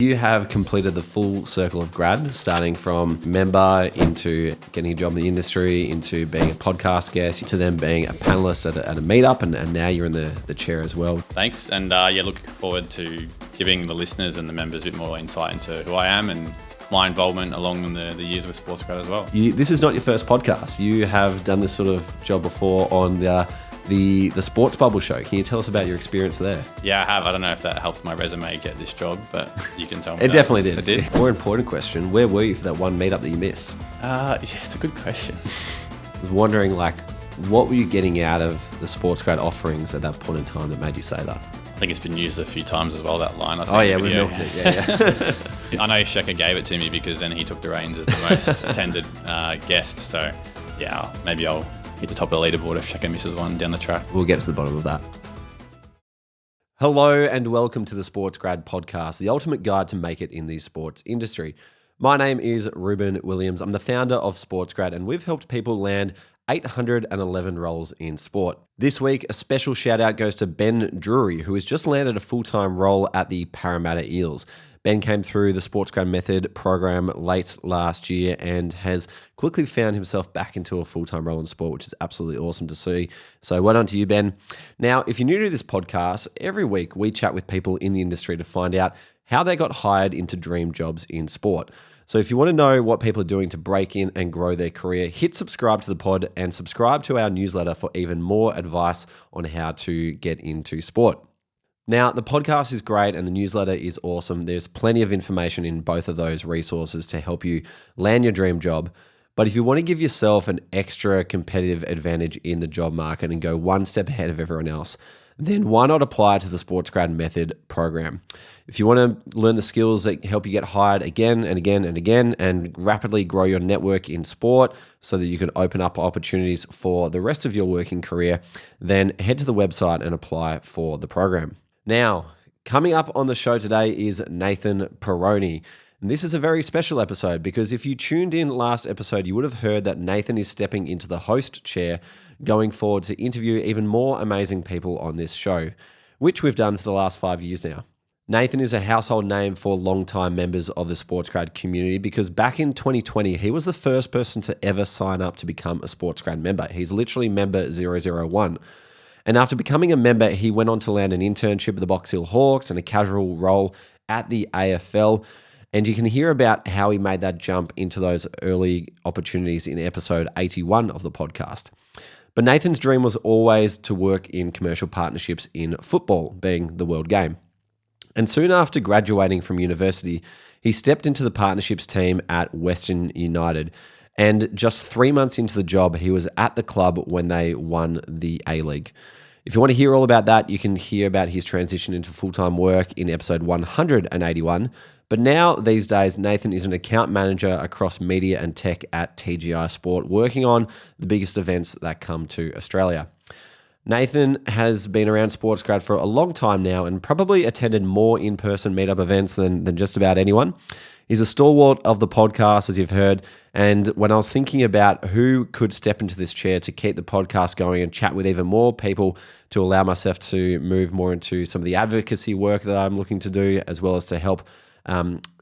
You have completed the full circle of grad, starting from member into getting a job in the industry, into being a podcast guest, to then being a panellist at a meetup, and now you're in the chair as well. Thanks, and looking forward to giving the listeners and the members a bit more insight into who I am and my involvement along the years with SportsGrad as well. This is not your first podcast. You have done this sort of job before on the Sports Bubble show. Can you tell us about your experience there? Yeah, I have. I don't know if that helped my resume get this job, but you can tell me. It definitely did. It did. More important question, where were you for that one meetup that you missed? Yeah, it's a good question. I was wondering, what were you getting out of the SportsGrad offerings at that point in time that made you say that? I think it's been used a few times as well, that line. Oh yeah, we milked it. Yeah. I know Sheka gave it to me because then he took the reins as the most attended guest. So yeah, maybe I'll hit the top of the leaderboard if Sheka misses one down the track. We'll get to the bottom of that. Hello and welcome to the SportsGrad Podcast, the ultimate guide to make it in the sports industry. My name is Ruben Williams. I'm the founder of SportsGrad, and we've helped people land 811 roles in sport. This week, a special shout out goes to Ben Drury, who has just landed a full-time role at the Parramatta Eels. Ben came through the SportsGrad Method program late last year and has quickly found himself back into a full-time role in sport, which is absolutely awesome to see. So well done to you, Ben. Now, if you're new to this podcast, every week we chat with people in the industry to find out how they got hired into dream jobs in sport. So if you want to know what people are doing to break in and grow their career, hit subscribe to the pod and subscribe to our newsletter for even more advice on how to get into sport. Now, the podcast is great and the newsletter is awesome. There's plenty of information in both of those resources to help you land your dream job. But if you want to give yourself an extra competitive advantage in the job market and go one step ahead of everyone else, then why not apply to the SportsGrad Method program? If you want to learn the skills that help you get hired again and again and again and rapidly grow your network in sport so that you can open up opportunities for the rest of your working career, then head to the website and apply for the program. Now, coming up on the show today is Nathan Perrone. And this is a very special episode because if you tuned in last episode, you would have heard that Nathan is stepping into the host chair going forward to interview even more amazing people on this show, which we've done for the last 5 years now. Nathan is a household name for longtime members of the SportsGrad community because back in 2020, he was the first person to ever sign up to become a SportsGrad member. He's literally member 001. And after becoming a member, he went on to land an internship at the Box Hill Hawks and a casual role at the AFL. And you can hear about how he made that jump into those early opportunities in episode 81 of the podcast. But Nathan's dream was always to work in commercial partnerships in football, being the world game. And soon after graduating from university, he stepped into the partnerships team at Western United. And just 3 months into the job, he was at the club when they won the A-League. If you want to hear all about that, you can hear about his transition into full-time work in episode 181. But now, these days, Nathan is an account manager across media and tech at TGI Sport, working on the biggest events that come to Australia. Nathan has been around SportsGrad for a long time now and probably attended more in-person meetup events than just about anyone. He's a stalwart of the podcast, as you've heard, and when I was thinking about who could step into this chair to keep the podcast going and chat with even more people to allow myself to move more into some of the advocacy work that I'm looking to do, as well as to help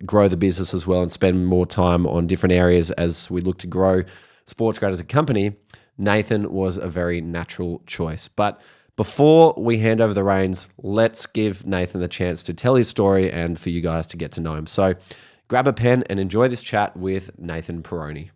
grow the business as well and spend more time on different areas as we look to grow SportsGrad as a company, Nathan was a very natural choice. But before we hand over the reins, let's give Nathan the chance to tell his story and for you guys to get to know him. So grab a pen and enjoy this chat with Nathan Perrone.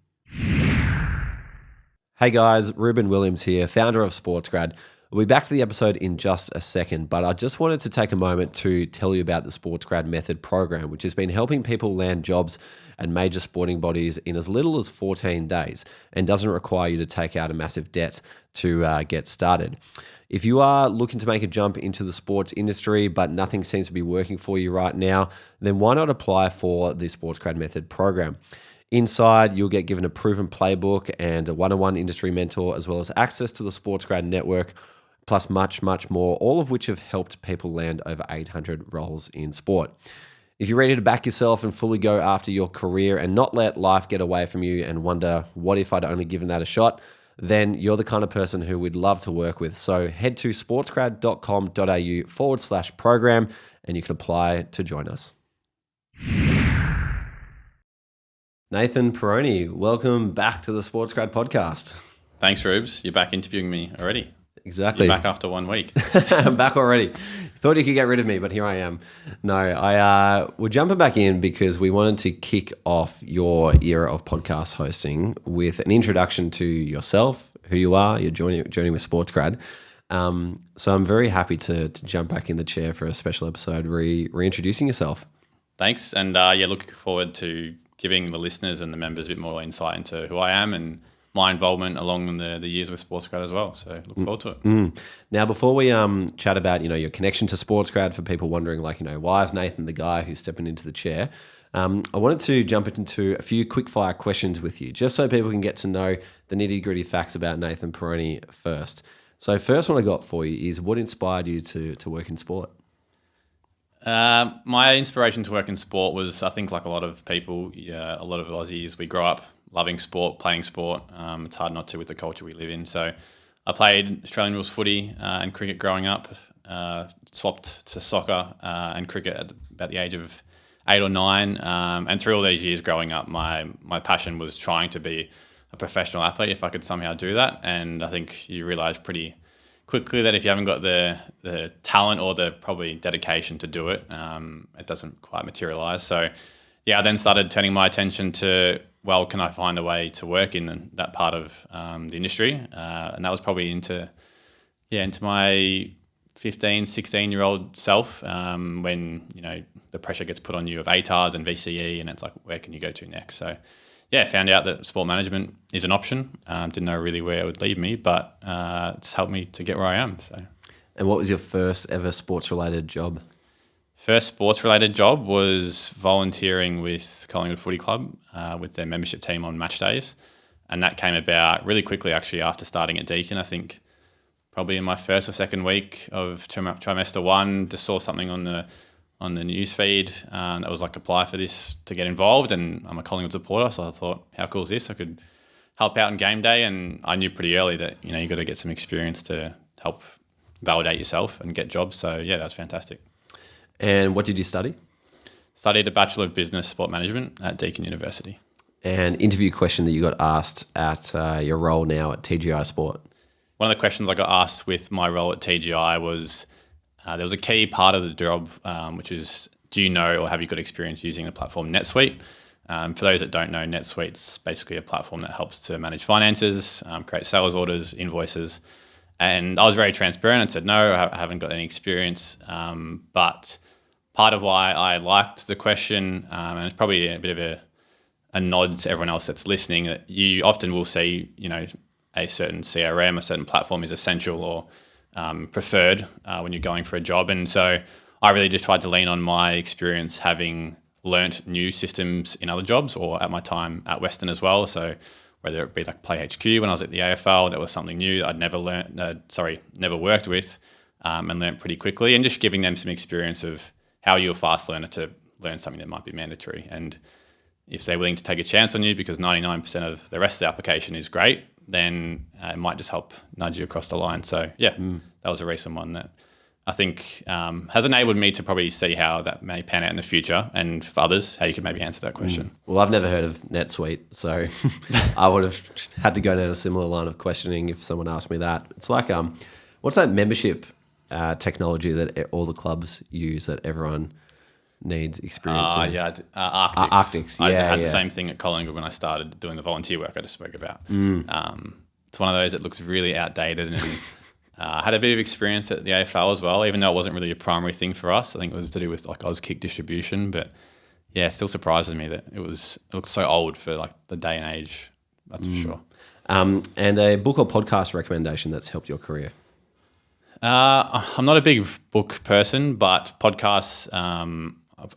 Hey guys, Ruben Williams here, founder of SportsGrad. We'll be back to the episode in just a second, but I just wanted to take a moment to tell you about the SportsGrad Method program, which has been helping people land jobs at major sporting bodies in as little as 14 days and doesn't require you to take out a massive debt to get started. If you are looking to make a jump into the sports industry, but nothing seems to be working for you right now, then why not apply for the SportsGrad Method program? Inside, you'll get given a proven playbook and a one-on-one industry mentor, as well as access to the SportsGrad network, plus much, much more, all of which have helped people land over 800 roles in sport. If you're ready to back yourself and fully go after your career and not let life get away from you and wonder, what if I'd only given that a shot? Then you're the kind of person who we'd love to work with. So head to sportsgrad.com.au/program and you can apply to join us. Nathan Perrone, welcome back to the SportsGrad Podcast. Thanks, Rubes. You're back interviewing me already. Exactly. You're back after 1 week. I'm back already. Thought you could get rid of me, but here I am. No, we're jumping back in because we wanted to kick off your era of podcast hosting with an introduction to yourself, who you are, your journey with SportsGrad. So I'm very happy to jump back in the chair for a special episode reintroducing yourself. Thanks. And looking forward to giving the listeners and the members a bit more insight into who I am and my involvement along the years with SportsGrad as well. So look forward to it. Now, before we chat about, your connection to SportsGrad, for people wondering, why is Nathan the guy who's stepping into the chair? I wanted to jump into a few quickfire questions with you, just so people can get to know the nitty-gritty facts about Nathan Perrone first. So first one I got for you is, what inspired you to work in sport? My inspiration to work in sport was, I think, like a lot of people, a lot of Aussies, we grow up loving sport, playing sport. It's hard not to with the culture we live in. So I played Australian rules footy and cricket growing up, swapped to soccer and cricket at about the age of 8 or 9. And through all these years growing up, my passion was trying to be a professional athlete if I could somehow do that. And I think you realise pretty quickly that if you haven't got the talent or the probably dedication to do it, it doesn't quite materialise. So I then started turning my attention to, well, can I find a way to work in that part of the industry? And that was probably into my 15, 16-year-old self when, the pressure gets put on you of ATARs and VCE, and it's like, where can you go to next? So, found out that sport management is an option. Didn't know really where it would lead me, but it's helped me to get where I am. So. And what was your first ever sports-related job? First sports-related job was volunteering with Collingwood Footy Club with their membership team on match days. And that came about really quickly, actually, after starting at Deakin. I think probably in my first or second week of trimester 1, just saw something on the news feed that was like, apply for this to get involved. And I'm a Collingwood supporter, so I thought, how cool is this? I could help out on game day. And I knew pretty early that, you got to get some experience to help validate yourself and get jobs. So, that was fantastic. And what did you study? Studied a Bachelor of Business Sport Management at Deakin University. And interview question that you got asked at your role now at TGI Sport? One of the questions I got asked with my role at TGI was, there was a key part of the job, which is, do you know or have you got experience using the platform NetSuite? For those that don't know, NetSuite's basically a platform that helps to manage finances, create sales orders, invoices. And I was very transparent and said, no, I haven't got any experience. But part of why I liked the question, and it's probably a bit of a nod to everyone else that's listening, that you often will see, a certain CRM, a certain platform is essential or preferred when you're going for a job. And so I really just tried to lean on my experience having learnt new systems in other jobs or at my time at Western as well. So whether it be like Play HQ when I was at the AFL, that was something new that I'd never worked with and learnt pretty quickly, and just giving them some experience of how you're a fast learner to learn something that might be mandatory. And if they're willing to take a chance on you because 99% of the rest of the application is great, then it might just help nudge you across the line. So, that was a recent one that I think has enabled me to probably see how that may pan out in the future, and for others, how you could maybe answer that question. Well, I've never heard of NetSuite, so I would have had to go down a similar line of questioning if someone asked me that. It's like, what's that membership technology that all the clubs use that everyone needs experience in? Arctics. Arctics, I had the same thing at Collingwood when I started doing the volunteer work I just spoke about. It's one of those that looks really outdated, and I had a bit of experience at the AFL as well, even though it wasn't really a primary thing for us. I think it was to do with like Auskick distribution, but it still surprises me that it looks so old for like the day and age. That's for sure. And a book or podcast recommendation that's helped your career? I'm not a big book person, but podcasts,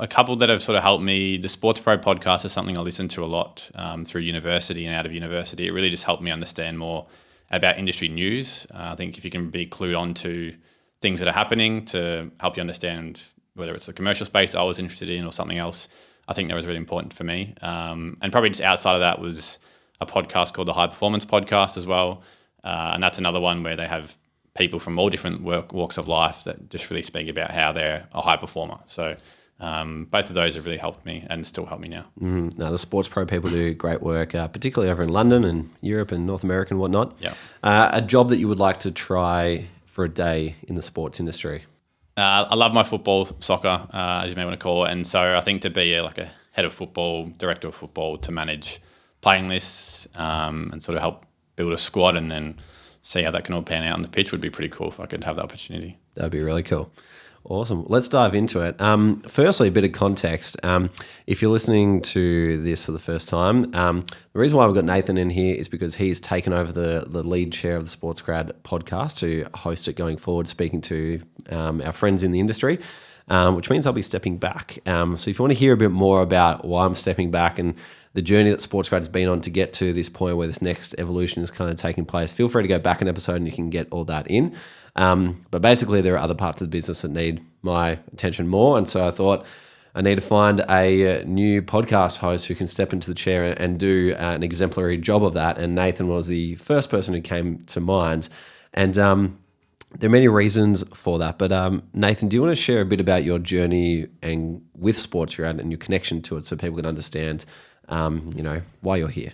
a couple that have sort of helped me. The Sports Pro podcast is something I listen to a lot through university and out of university. It really just helped me understand more about industry news. I think if you can be clued on to things that are happening to help you understand whether it's the commercial space I was interested in or something else, I think that was really important for me. And probably just outside of that was a podcast called the High Performance Podcast as well. And that's another one where they have people from all different walks of life that just really speak about how they're a high performer. So Both of those have really helped me and still help me now. No, the Sports Pro people do great work, particularly over in London and Europe and North America and whatnot. Yeah. A job that you would like to try for a day in the sports industry? I love my football, soccer, as you may want to call it. And so I think to be a head of football, director of football, to manage playing lists and sort of help build a squad and then see how that can all pan out on the pitch would be pretty cool if I could have that opportunity. That'd be really cool. Awesome. Let's dive into it. Firstly, a bit of context. If you're listening to this for the first time, the reason why we've got Nathan in here is because he's taken over the lead chair of the SportsGrad podcast to host it going forward, speaking to our friends in the industry, which means I'll be stepping back. So if you want to hear a bit more about why I'm stepping back and the journey that SportsGrad has been on to get to this point where this next evolution is kind of taking place, feel free to go back an episode and you can get all that in. But basically, there are other parts of the business that need my attention more. And so I thought I need to find a new podcast host who can step into the chair and do an exemplary job of that. And Nathan was the first person who came to mind. And there are many reasons for that. But Nathan, do you want to share a bit about your journey and with SportsGrad and your connection to it so people can understand, why you're here?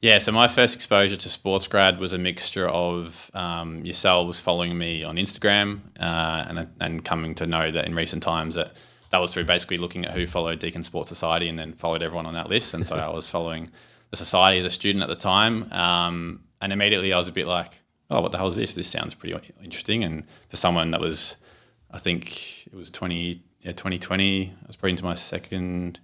Yeah, so my first exposure to SportsGrad was a mixture of yourselves following me on Instagram and coming to know that in recent times that was through basically looking at who followed Deakin Sports Society and then followed everyone on that list. And so I was following the society as a student at the time. And immediately I was a bit like, oh, what the hell is this? This sounds pretty interesting. And for someone that was, I think it was 2020, I was probably into my second,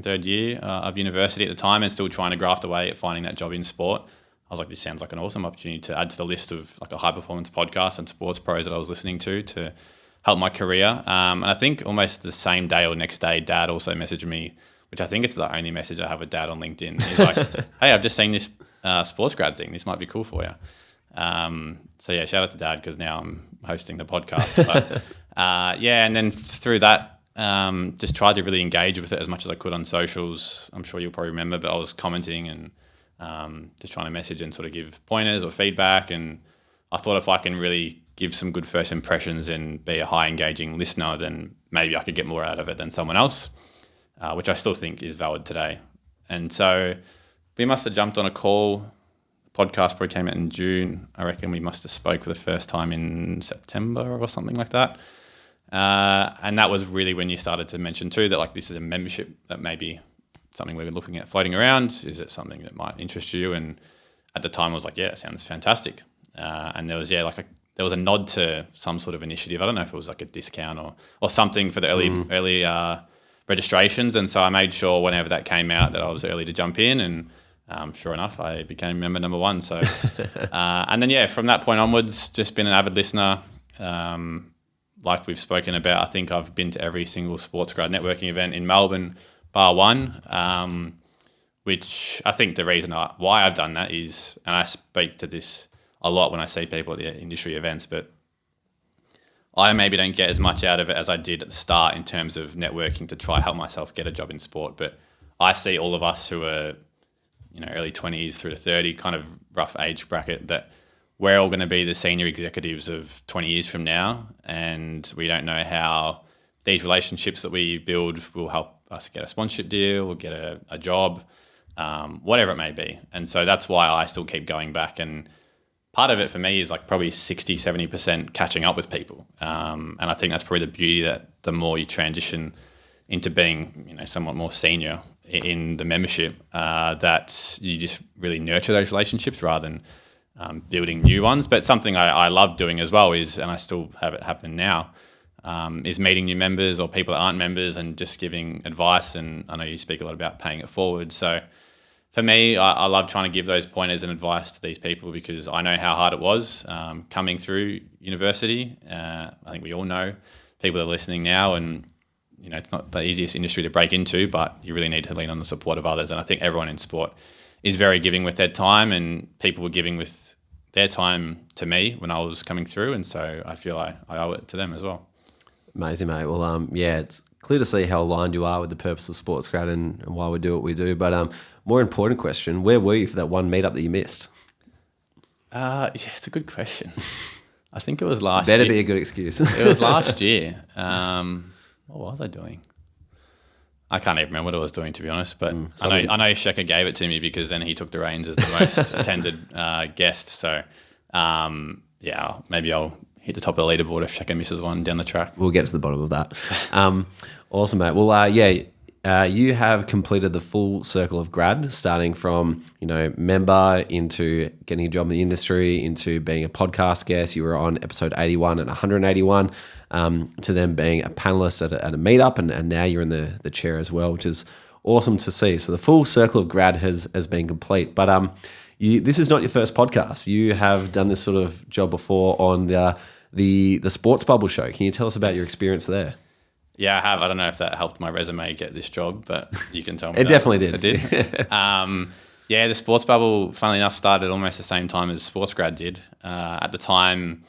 third year of university at the time and still trying to graft away at finding that job in sport. I was like, this sounds like an awesome opportunity to add to the list of like a high performance podcast and sports pros that I was listening to help my career. And I think almost the same day or next day, Dad also messaged me, which I think it's the only message I have with Dad on LinkedIn. He's like, hey, I've just seen this SportsGrad thing. This might be cool for you. So yeah, shout out to Dad because now I'm hosting the podcast. But and then through that, just tried to really engage with it as much as I could on socials. I'm sure you'll probably remember, but I was commenting and just trying to message and sort of give pointers or feedback. And I thought if I can really give some good first impressions and be a high engaging listener, then maybe I could get more out of it than someone else, which I still think is valid today. And so we must have jumped on a call. The podcast probably came out in June. I reckon we must have spoke for the first time in September or something like that. And that was really when you started to mention too that like this is a membership that may be something we were looking at floating around. Is it something that might interest you? And at the time I was like, yeah, it sounds fantastic. And there was there was a nod to some sort of initiative. I don't know if it was like a discount or something for the early registrations. And so I made sure whenever that came out that I was early to jump in. And sure enough, I became member number one. So and then from that point onwards, just been an avid listener. Like we've spoken about, I think I've been to every single SportsGrad networking event in Melbourne, bar one, which I think the reason why I've done that is, and I speak to this a lot when I see people at the industry events, but I maybe don't get as much out of it as I did at the start in terms of networking to try help myself get a job in sport. But I see all of us who are, early 20s through to 30, kind of rough age bracket, that we're all going to be the senior executives of 20 years from now, and we don't know how these relationships that we build will help us get a sponsorship deal or get a job, whatever it may be. And so that's why I still keep going back. And part of it for me is like probably 60, 70% catching up with people. And I think that's probably the beauty that the more you transition into being, somewhat more senior in the membership, that you just really nurture those relationships rather than building new ones. But something I love doing as well is, and I still have it happen now, is meeting new members or people that aren't members and just giving advice. And I know you speak a lot about paying it forward. So for me, I love trying to give those pointers and advice to these people because I know how hard it was coming through university. I think we all know people that are listening now, and it's not the easiest industry to break into, but you really need to lean on the support of others. And I think everyone in sport is very giving with their time, and people were giving with their time to me when I was coming through. And so I feel I owe it to them as well. Amazing, mate. Well, it's clear to see how aligned you are with the purpose of SportsGrad and why we do what we do. But more important question, where were you for that one meetup that you missed? It's a good question. I think it was last year. Better be a good excuse. It was last year. What What was I doing? I can't even remember what I was doing, to be honest. But something- I know Sheka gave it to me because then he took the reins as the most attended guest. So, maybe I'll hit the top of the leaderboard if Sheka misses one down the track. We'll get to the bottom of that. Awesome, mate. Well, you have completed the full circle of grad, starting from, member into getting a job in the industry, into being a podcast guest. You were on episode 81 and 181, to then being a panelist at a meetup, and now you're in the chair as well, which is awesome to see. So the full circle of grad has been complete. But this is not your first podcast. You have done this sort of job before on the Sports Bubble show. Can you tell us about your experience there? Yeah, I have. I don't know if that helped my resume get this job, but you can tell me. It definitely did. It did. The Sports Bubble, funnily enough, started almost the same time as SportsGrad did. At the time,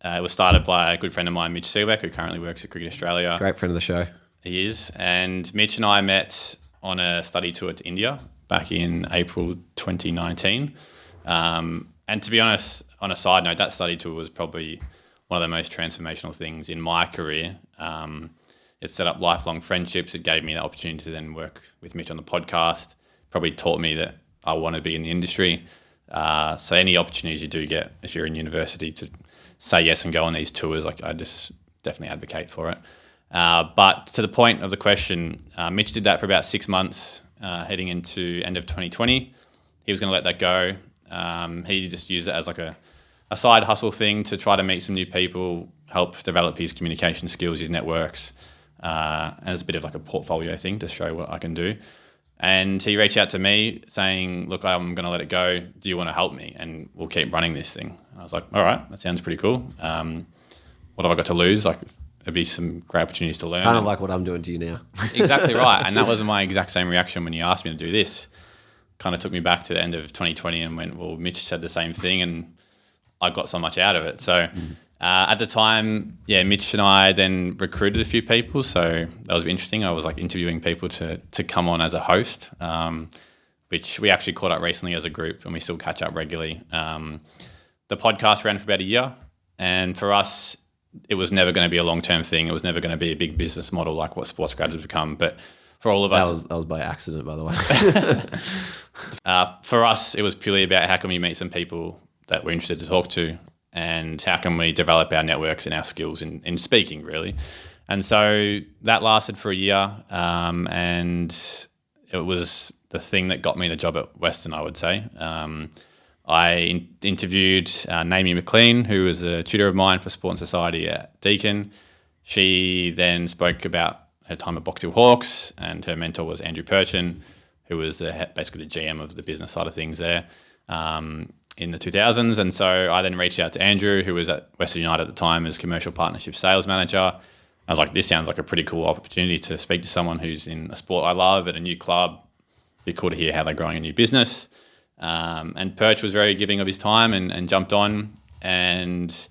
it was started by a good friend of mine, Mitch Seebeck, who currently works at Cricket Australia. Great friend of the show. He is. And Mitch and I met on a study tour to India back in April 2019. And to be honest, on a side note, that study tour was probably one of the most transformational things in my career. It set up lifelong friendships. It gave me the opportunity to then work with Mitch on the podcast. Probably taught me that I want to be in the industry. So any opportunities you do get if you're in university to say yes and go on these tours, I just definitely advocate for it. But to the point of the question, Mitch did that for about 6 months, heading into end of 2020. He was going to let that go. He just used it as like a side hustle thing to try to meet some new people, help develop his communication skills, his networks, and it's a bit of like a portfolio thing to show what I can do. And he reached out to me saying, look, I'm going to let it go. Do you want to help me? And we'll keep running this thing. And I was like, all right, that sounds pretty cool. What have I got to lose? Like, there'd be some great opportunities to learn. Kind of like what I'm doing to you now. Exactly right. And that was my exact same reaction when you asked me to do this. Kind of took me back to the end of 2020 and went, well, Mitch said the same thing and I got so much out of it. So at the time, Mitch and I then recruited a few people. So that was interesting. I was like interviewing people to come on as a host, which we actually caught up recently as a group and we still catch up regularly. The podcast ran for about a year. And for us, it was never going to be a long-term thing. It was never going to be a big business model like what SportsGrad has become. But for all of us... That was by accident, by the way. For us, it was purely about how can we meet some people that we're interested to talk to and how can we develop our networks and our skills in speaking, really. And so that lasted for a year, and it was the thing that got me the job at Western, I would say. I interviewed Naomi McLean, who was a tutor of mine for Sport and Society at Deakin. She then spoke about her time at Box Hill Hawks, and her mentor was Andrew Perrone, who was basically the GM of the business side of things there in the 2000s. And so I then reached out to Andrew, who was at Western United at the time as commercial partnership sales manager. I was like, this sounds like a pretty cool opportunity to speak to someone who's in a sport I love at a new club. It'd be cool to hear how they're growing a new business. And Perch was very giving of his time and jumped on. And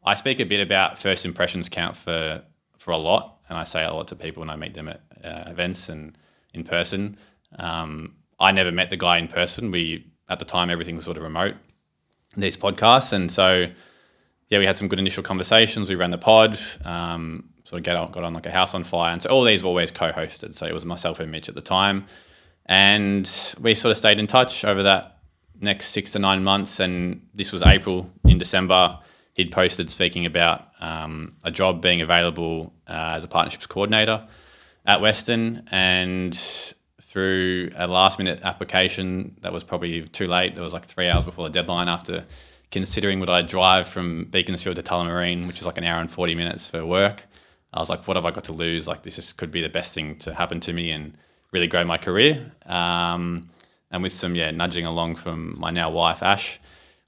I speak a bit about first impressions count for a lot. And I say a lot to people when I meet them at events and in person. I never met the guy in person. At the time, everything was sort of remote, these podcasts. And so, we had some good initial conversations. We ran the pod, sort of got on like a house on fire. And so all these were always co-hosted. So it was myself and Mitch at the time. And we sort of stayed in touch over that next 6 to 9 months. And this was April. In December, he'd posted speaking about a job being available as a partnerships coordinator at Western. And through a last-minute application that was probably too late, there was like 3 hours before the deadline, after considering would I drive from Beaconsfield to Tullamarine, which is like an hour and 40 minutes for work. I was like, what have I got to lose? Like, this could be the best thing to happen to me and really grow my career. And with some nudging along from my now wife, Ash,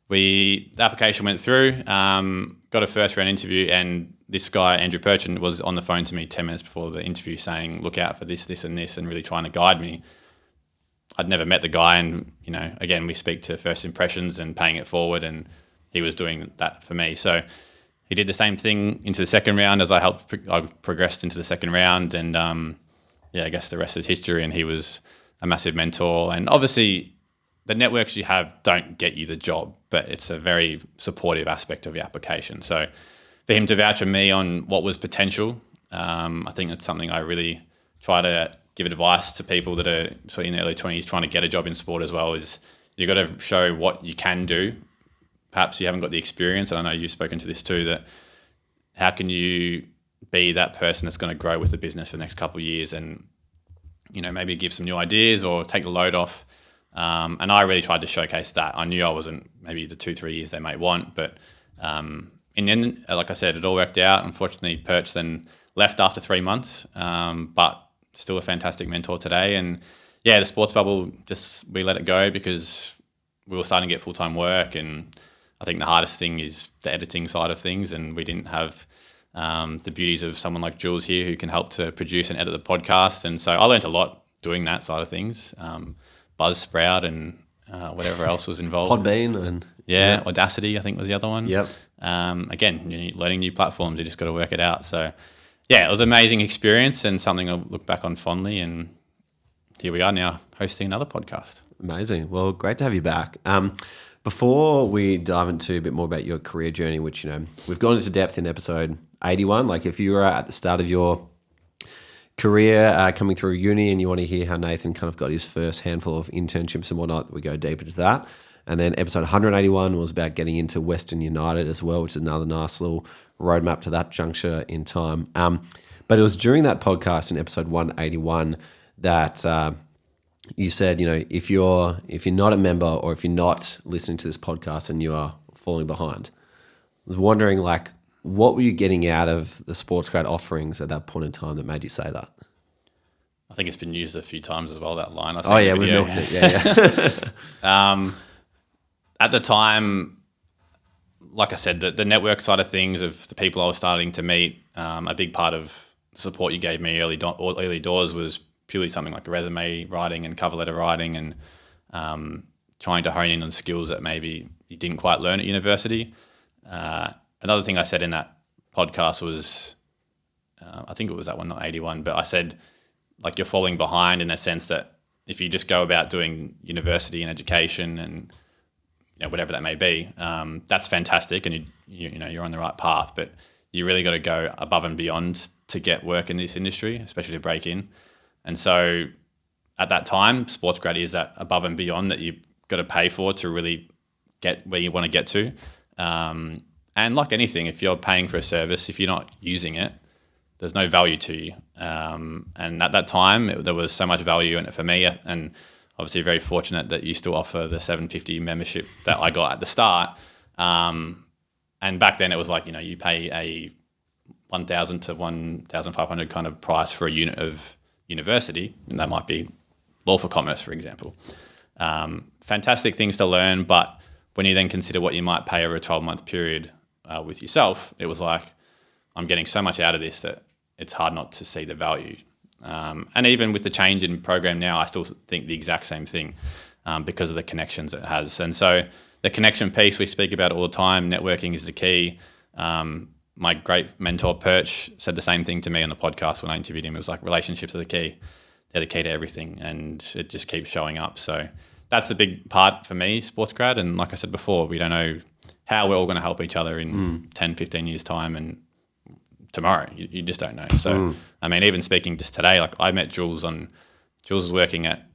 the application went through, got a first round interview, and this guy, Andrew Perrone, was on the phone to me 10 minutes before the interview saying, look out for this, this and this, and really trying to guide me. I'd never met the guy, and, again, we speak to first impressions and paying it forward, and he was doing that for me. So he did the same thing into the second round as I progressed into the second round, and I guess the rest is history, and he was a massive mentor. And obviously the networks you have don't get you the job, but it's a very supportive aspect of your application. So for him to vouch for me on what was potential I think that's something I really try to give advice to people that are sort of in their early 20s trying to get a job in sport as well, is you've got to show what you can do. Perhaps you haven't got the experience, and I know you've spoken to this too, that how can you be that person that's going to grow with the business for the next couple of years and, maybe give some new ideas or take the load off. And I really tried to showcase that. I knew I wasn't maybe the 2-3 years they may want, but in the end, like I said, it all worked out. Unfortunately, Perch then left after 3 months, but still a fantastic mentor today. And yeah, the sports bubble, we let it go because we were starting to get full-time work. And I think the hardest thing is the editing side of things. And we didn't have the beauties of someone like Jules here who can help to produce and edit the podcast. And so I learned a lot doing that side of things. Buzzsprout and whatever else was involved. Podbean and Audacity, I think was the other one. Yep. Again, learning new platforms, you just got to work it out. So yeah, it was an amazing experience and something I'll look back on fondly. And here we are now hosting another podcast. Amazing. Well, great to have you back. Before we dive into a bit more about your career journey, which, we've gone into depth in episode 81. Like if you were at the start of your career coming through uni and you want to hear how Nathan kind of got his first handful of internships and whatnot, we go deeper into that. And then episode 181 was about getting into Western United as well, which is another nice little roadmap to that juncture in time. But it was during that podcast in episode 181 that you said, if you're not a member or if you're not listening to this podcast and you are falling behind. I was wondering, what were you getting out of the SportsGrad offerings at that point in time that made you say that? I think it's been used a few times as well, that line. We milked it. Yeah. At the time, like I said, the network side of things, of the people I was starting to meet, a big part of the support you gave me early doors was purely something like resume writing and cover letter writing and trying to hone in on skills that maybe you didn't quite learn at university. Another thing I said in that podcast was, I think it was that one, not 81, but I said, you're falling behind in a sense that if you just go about doing university and education and whatever that may be, that's fantastic, and you're on the right path. But you really got to go above and beyond to get work in this industry, especially to break in. And so, at that time, SportsGrad is that above and beyond that you've got to pay for to really get where you want to get to. And like anything, if you're paying for a service, if you're not using it, there's no value to you. And at that time, there was so much value in it for me, and obviously very fortunate that you still offer the $750 membership that I got at the start. And back then it was you pay a $1,000 to $1,500 kind of price for a unit of university, and that might be law for commerce, for example. Fantastic things to learn, but when you then consider what you might pay over a 12-month period with yourself, it was I'm getting so much out of this that it's hard not to see the value. And even with the change in program now, I still think the exact same thing because of the connections it has. And so the connection piece, we speak about it all the time. Networking is the key. My great mentor, Perch, said the same thing to me on the podcast when I interviewed him. It was relationships are the key. They're the key to everything, and it just keeps showing up. So that's the big part for me, SportsGrad. And like I said before, we don't know how we're all going to help each other in 10, 15 years' time and tomorrow. You just don't know. So, I mean, even speaking just today, I met Jules was working at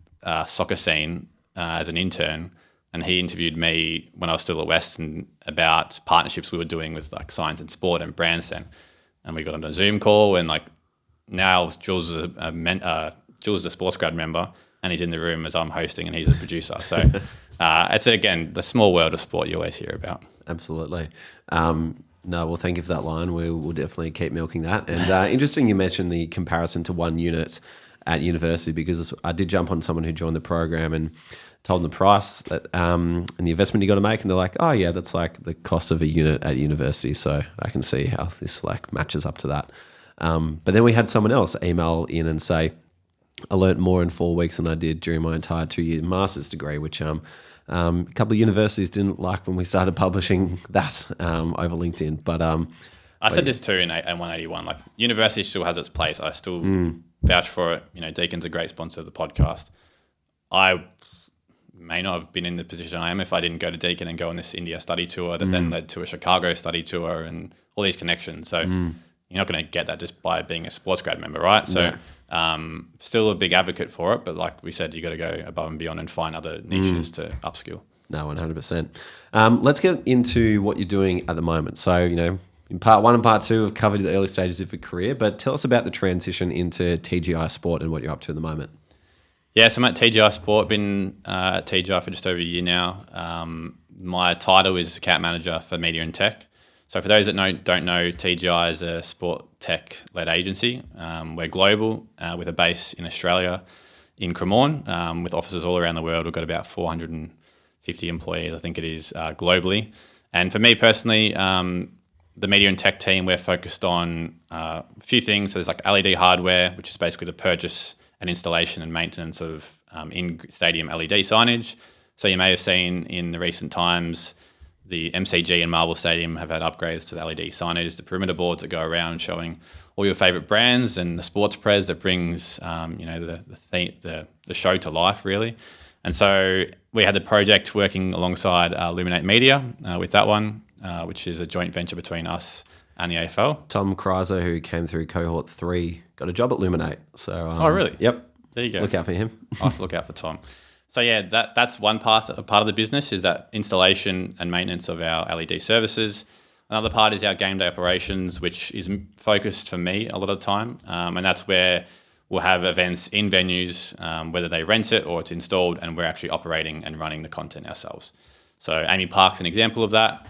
Soccer Scene as an intern, and he interviewed me when I was still at Western about partnerships we were doing with Science and Sport and Brandsen. And we got on a Zoom call, and now Jules is Jules is a SportsGrad member, and he's in the room as I'm hosting, and he's a producer. So it's, again, the small world of sport you always hear about. Absolutely. No, well, thank you for that line. We will definitely keep milking that. And interesting you mentioned the comparison to one unit at university, because I did jump on someone who joined the program and told them the price that and the investment you got to make, and they're like, oh yeah, that's the cost of a unit at university. So I can see how this matches up to that. But then we had someone else email in and say, I learnt more in 4 weeks than I did during my entire 2-year master's degree, which a couple of universities didn't like when we started publishing that over LinkedIn. But I said this too in 181. University still has its place. I still vouch for it. Deacon's a great sponsor of the podcast. I may not have been in the position I am if I didn't go to Deakin and go on this India study tour that then led to a Chicago study tour and all these connections. So, you're not going to get that just by being a SportsGrad member, right? So still a big advocate for it, but like we said, you got to go above and beyond and find other niches to upskill. No, 100%. Let's get into what you're doing at the moment. So, in part 1 and part 2, we've covered the early stages of your career, but tell us about the transition into TGI Sport and what you're up to at the moment. Yeah, so I'm at TGI Sport, been at TGI for just over a year now. My title is account manager for media and tech. So for those that don't know, TGI is a sport tech-led agency. We're global with a base in Australia, in Cremorne, with offices all around the world. We've got about 450 employees, I think it is, globally. And for me personally, the media and tech team, we're focused on a few things. So there's like LED hardware, which is basically the purchase and installation and maintenance of in-stadium LED signage. So you may have seen in the recent times, the MCG and Marvel Stadium have had upgrades to the LED signage, the perimeter boards that go around showing all your favourite brands, and the sports pres that brings the show to life, really. And so we had the project working alongside Illuminate Media with that one, which is a joint venture between us and the AFL. Tom Kreiser, who came through cohort 3, got a job at Illuminate. So, oh, really? Yep. There you go. Look out for him. I'll have to look out for Tom. So yeah, that's one part of the business, is that installation and maintenance of our LED services. Another part is our game day operations, which is focused for me a lot of the time, and that's where we'll have events in venues, whether they rent it or it's installed, and we're actually operating and running the content ourselves. So Amy Park's an example of that.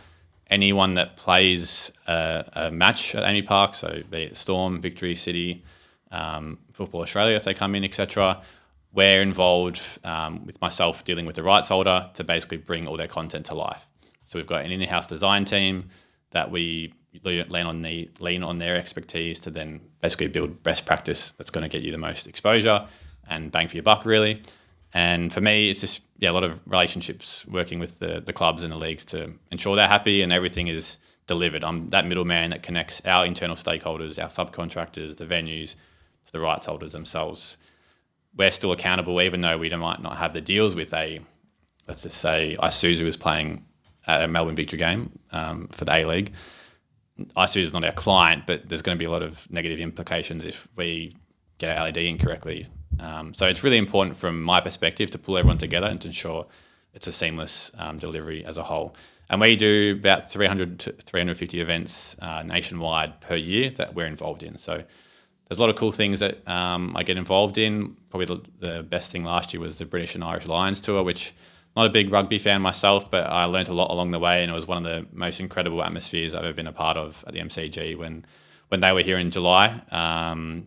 Anyone that plays a match at Amy Park, so be it Storm, Victory, City, Football Australia, if they come in, etc., we're involved with myself dealing with the rights holder to basically bring all their content to life. So we've got an in-house design team that we lean on their expertise to then basically build best practice that's going to get you the most exposure and bang for your buck, really. And for me, it's just a lot of relationships, working with the clubs and the leagues to ensure they're happy and everything is delivered. I'm that middleman that connects our internal stakeholders, our subcontractors, the venues, to the rights holders themselves. We're still accountable, even though we might not have the deals with let's just say Isuzu is playing at a Melbourne Victory game for the A-League. Isuzu is not our client, but there's going to be a lot of negative implications if we get our LED incorrectly. So it's really important from my perspective to pull everyone together and to ensure it's a seamless delivery as a whole. And we do about 300 to 350 events nationwide per year that we're involved in. So there's a lot of cool things that I get involved in. Probably the best thing last year was the British and Irish Lions tour, which I'm not a big rugby fan myself, but I learned a lot along the way, and it was one of the most incredible atmospheres I've ever been a part of at the MCG when they were here in July.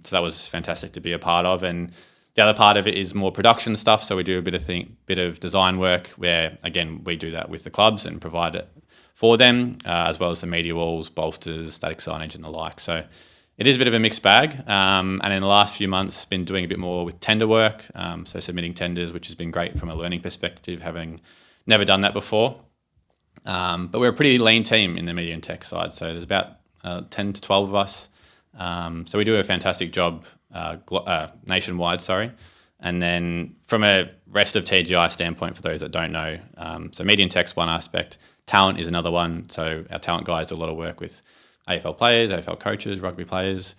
So that was fantastic to be a part of. And the other part of it is more production stuff. So we do a bit of design work where, again, we do that with the clubs and provide it for them, as well as the media walls, bolsters, static signage and the like. So it is a bit of a mixed bag, and in the last few months, been doing a bit more with tender work, so submitting tenders, which has been great from a learning perspective, having never done that before. But we're a pretty lean team in the media and tech side, so there's about 10 to 12 of us. So we do a fantastic job nationwide, And then from a rest of TGI standpoint, for those that don't know, so media and tech's one aspect, talent is another one. So our talent guys do a lot of work with AFL players, AFL coaches, rugby players.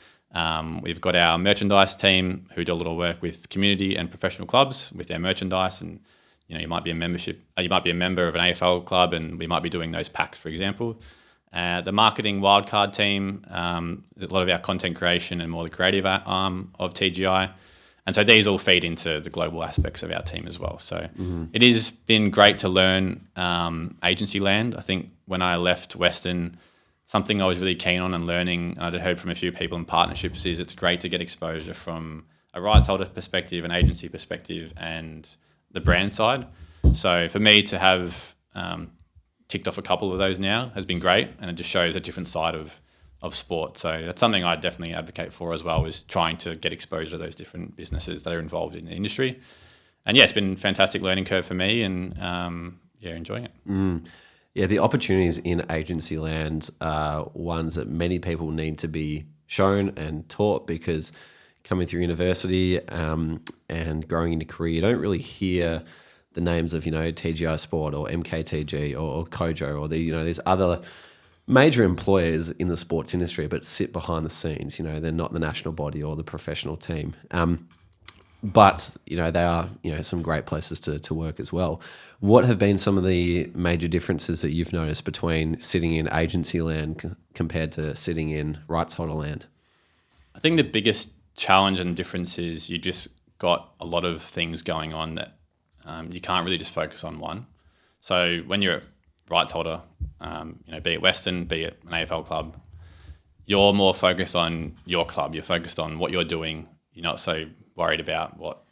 We've got our merchandise team who do a little work with community and professional clubs with their merchandise, and you might be a member of an AFL club, and we might be doing those packs, for example. The marketing wildcard team, a lot of our content creation and more the creative arm of TGI. And so these all feed into the global aspects of our team as well. So It has been great to learn agency land. I think when I left Western, something I was really keen on and learning, and I'd heard from a few people in partnerships, is it's great to get exposure from a rights holder perspective, an agency perspective, and the brand side. So for me to have ticked off a couple of those now has been great, and it just shows a different side of sport. So that's something I definitely advocate for as well, is trying to get exposure to those different businesses that are involved in the industry. And yeah, it's been a fantastic learning curve for me, and enjoying it. Yeah, the opportunities in agency land are ones that many people need to be shown and taught, because coming through university and growing into career, you don't really hear the names of, TGI Sport or MKTG or Kojo or these other major employers in the sports industry, but sit behind the scenes. They're not the national body or the professional team. But, they are, some great places to work as well. What have been some of the major differences that you've noticed between sitting in agency land compared to sitting in rights holder land? I think the biggest challenge and difference is you just got a lot of things going on that you can't really just focus on one. So when you're a rights holder, be it Western, be it an AFL club, you're more focused on your club. You're focused on what you're doing. You're not so worried about what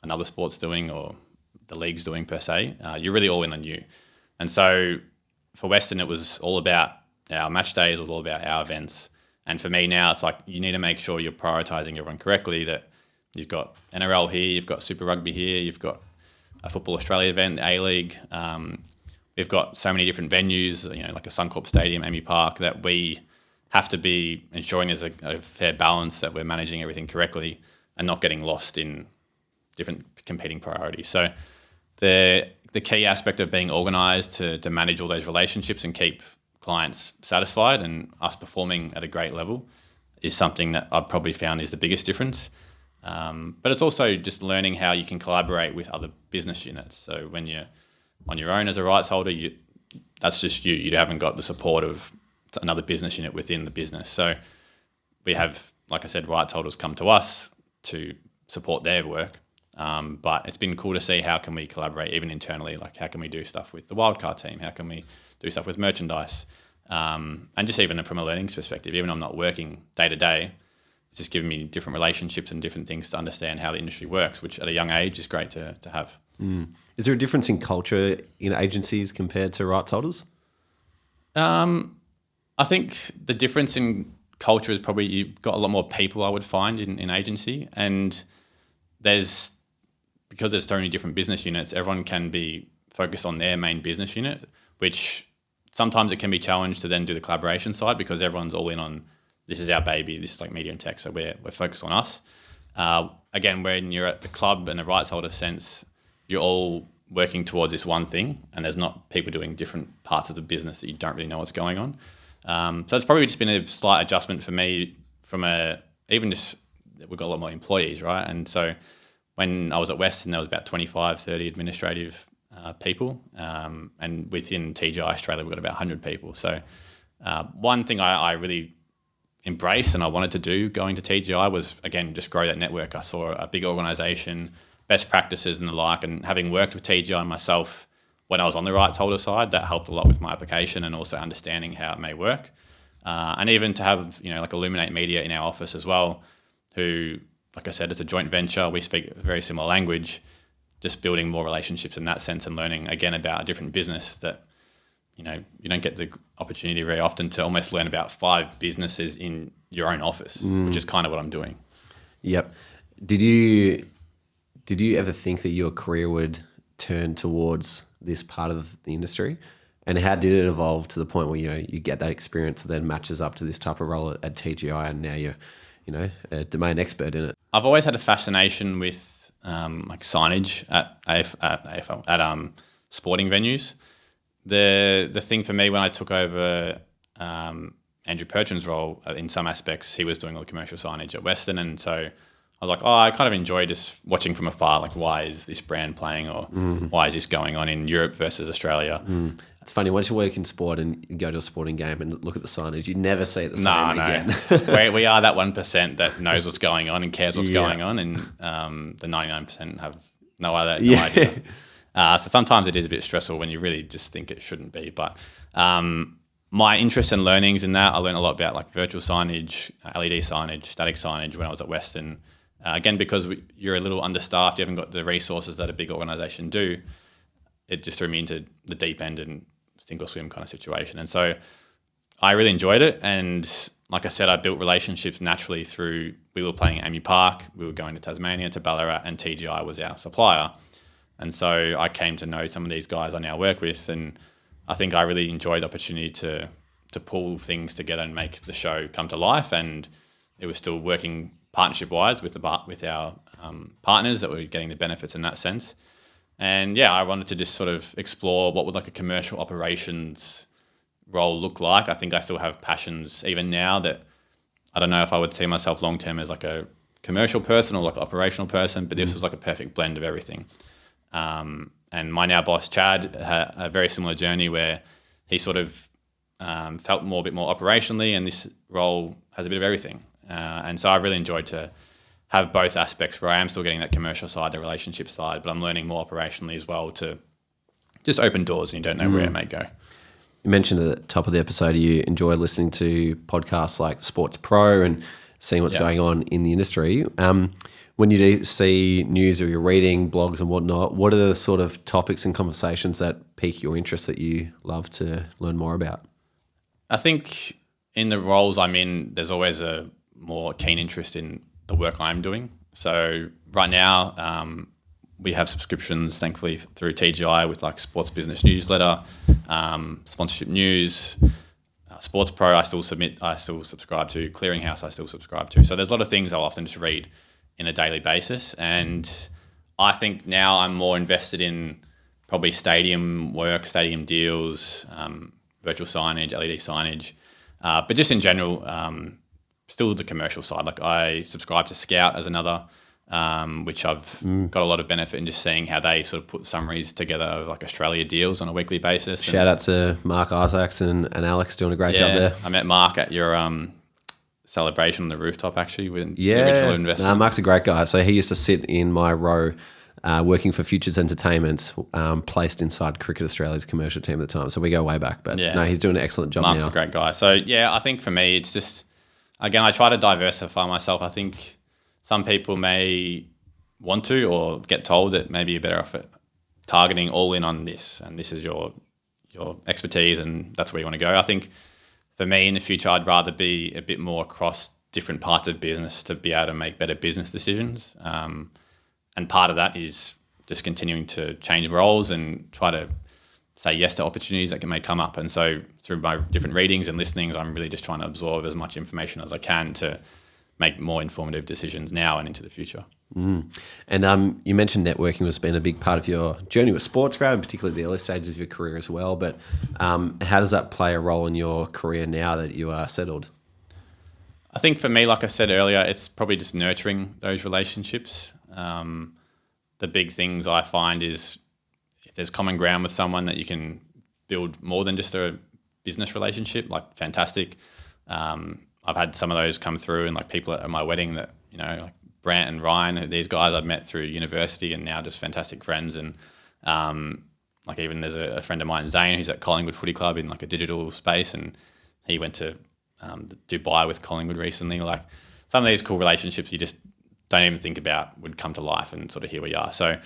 another sport's doing or the league's doing per se. You're really all in on you. And so for Western, it was all about our match days, it was all about our events. And for me now, it's like you need to make sure you're prioritising everyone correctly, that you've got NRL here, you've got Super Rugby here, you've got a Football Australia event, the A-League. We've got so many different venues, like a Suncorp Stadium, Amy Park, that we have to be ensuring there's a fair balance, that we're managing everything correctly and not getting lost in different competing priorities. So the key aspect of being organised to manage all those relationships and keep clients satisfied and us performing at a great level is something that I've probably found is the biggest difference. But it's also just learning how you can collaborate with other business units. So when you're on your own as a rights holder, that's just you. You haven't got the support of another business unit within the business. So we have, like I said, rights holders come to us to support their work. But it's been cool to see how can we collaborate even internally, like how can we do stuff with the wildcard team? How can we do stuff with merchandise? And just even from a learning perspective, even though I'm not working day to day, it's just giving me different relationships and different things to understand how the industry works, which at a young age is great to have. Is there a difference in culture in agencies compared to rights holders? I think the difference in culture is probably you've got a lot more people, I would find, in agency. And because there's so many different business units, everyone can be focused on their main business unit, which sometimes it can be challenged to then do the collaboration side because everyone's all in on, this is our baby, this is like media and tech, so we're focused on us. Again, when you're at the club in a rights holder sense, you're all working towards this one thing, and there's not people doing different parts of the business that you don't really know what's going on. So it's probably just been a slight adjustment for me from we've got a lot more employees, right? And so when I was at Western, there was about 25, 30 administrative people. And within TGI Australia, we've got about 100 people. So one thing I really embraced and I wanted to do going to TGI was, again, just grow that network. I saw a big organisation, best practices and the like, and having worked with TGI myself when I was on the rights holder side, that helped a lot with my application and also understanding how it may work. And even to have, like Illuminate Media in our office as well, who, like I said, it's a joint venture. We speak a very similar language, just building more relationships in that sense and learning, again, about a different business that, you don't get the opportunity very often to almost learn about 5 businesses in your own office, which is kind of what I'm doing. Yep. Did you ever think that your career would turn towards this part of the industry? And how did it evolve to the point where, you get that experience that then matches up to this type of role at TGI, and now you're, a domain expert in it? I've always had a fascination with like signage at AFL, at sporting venues. The thing for me when I took over Andrew Perchone's role, in some aspects, he was doing all the commercial signage at Western, and so I was like, I kind of enjoy just watching from afar, like, why is this brand playing, or why is this going on in Europe versus Australia? It's funny, once you work in sport and you go to a sporting game and look at the signage, you never see it the same again. we are that 1% that knows what's going on and cares what's going on, and the 99% have no idea. So sometimes it is a bit stressful when you really just think it shouldn't be. But my interest and learnings in that, I learned a lot about like virtual signage, LED signage, static signage when I was at Western. Again, because you're a little understaffed, you haven't got the resources that a big organisation do, it just threw me into the deep end and sink or swim kind of situation. And so I really enjoyed it. And like I said, I built relationships naturally through, we were playing at Amy Park, we were going to Tasmania, to Ballarat, and TGI was our supplier. And so I came to know some of these guys I now work with, and I think I really enjoyed the opportunity to pull things together and make the show come to life. And it was still working partnership-wise with our partners that were getting the benefits in that sense. And yeah, I wanted to just sort of explore what would like a commercial operations role look like. I think I still have passions even now that I don't know if I would see myself long term as like a commercial person or like an operational person, but this was like a perfect blend of everything. And my now boss, Chad, had a very similar journey where he sort of felt a bit more operationally, and this role has a bit of everything. And so I've really enjoyed to have both aspects where I am still getting that commercial side, the relationship side, but I'm learning more operationally as well to just open doors and you don't know where it may go. You mentioned at the top of the episode you enjoy listening to podcasts like Sports Pro and seeing what's going on in the industry. When you do see news or you're reading blogs and whatnot, what are the sort of topics and conversations that pique your interest that you love to learn more about? I think in the roles I'm in, there's always a more keen interest in the work I'm doing. So right now, we have subscriptions, thankfully, through TGI with like Sports Business Newsletter, sponsorship news, Sports Pro. I still subscribe to Clearinghouse. I still subscribe to. So there's a lot of things I'll often just read in a daily basis, and I think now I'm more invested in probably stadium work, stadium deals, virtual signage, LED signage, but just in general, still the commercial side. Like I subscribe to Scout as another, which I've got a lot of benefit in just seeing how they sort of put summaries together of like Australia deals on a weekly basis. Shout out to Mark Isaacs and Alex doing a great job there. I met Mark at your celebration on the rooftop actually with the original investment. No, Mark's a great guy. So he used to sit in my row working for Futures Entertainment, placed inside Cricket Australia's commercial team at the time. So we go way back. But no, he's doing an excellent job Mark's now. A great guy. So I think for me, it's just, again, I try to diversify myself. I think some people may want to or get told that maybe you're better off at targeting all in on this and this is your expertise and that's where you want to go. I think for me in the future, I'd rather be a bit more across different parts of business to be able to make better business decisions. And part of that is just continuing to change roles and try to say yes to opportunities that may come up. And so through my different readings and listenings, I'm really just trying to absorb as much information as I can to make more informative decisions now and into the future. And you mentioned networking has been a big part of your journey with SportsGrad, and particularly the early stages of your career as well. But how does that play a role in your career now that you are settled? I think for me, like I said earlier, it's probably just nurturing those relationships. The big things I find is if there's common ground with someone that you can build more than just a business relationship, like fantastic. I've had some of those come through and like people at my wedding that, like Brant and Ryan, these guys I've met through university and now just fantastic friends. And like even there's a friend of mine, Zane, who's at Collingwood Footy Club in like a digital space, and he went to Dubai with Collingwood recently. Like some of these cool relationships you just don't even think about would come to life, and sort of here we are. So